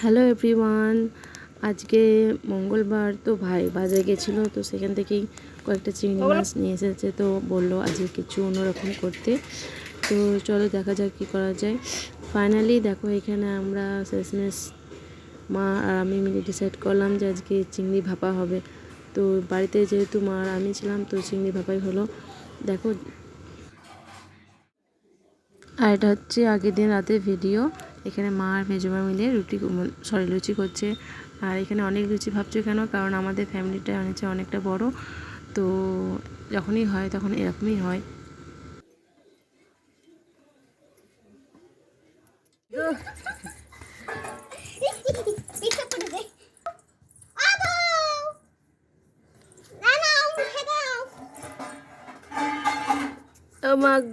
Hello everyone, আজকে মঙ্গলবার তো ভাই বাজারে গেছিলো, তো সেখান থেকেই কয়েকটা চিংড়ি মাছ নিয়ে এসেছে। তো বললো আজকে কিছু অন্যরকম করতে। তো চলো দেখা যাক কী করা যায়। ফাইনালি দেখো এখানে আমরা শেষমেশ মা আর আমি মিলে ডিসাইড করলাম যে আজকে চিংড়ি ভাপা হবে। তো বাড়িতে যেহেতু মা আর আমি ছিলাম, তো চিংড়ি ভাপাই হলো। দেখো, আর এটা হচ্ছে আগের দিন রাতের ভিডিও। এখানে মা আর মেজমা মিলে লুচি করছে। আর এখানে অনেক লুচি ভাবছে কেন, কারণ আমাদের ফ্যামিলিটা অনেকটা বড়। তো যখনই হয় তখন এরকমই হয়। মাগ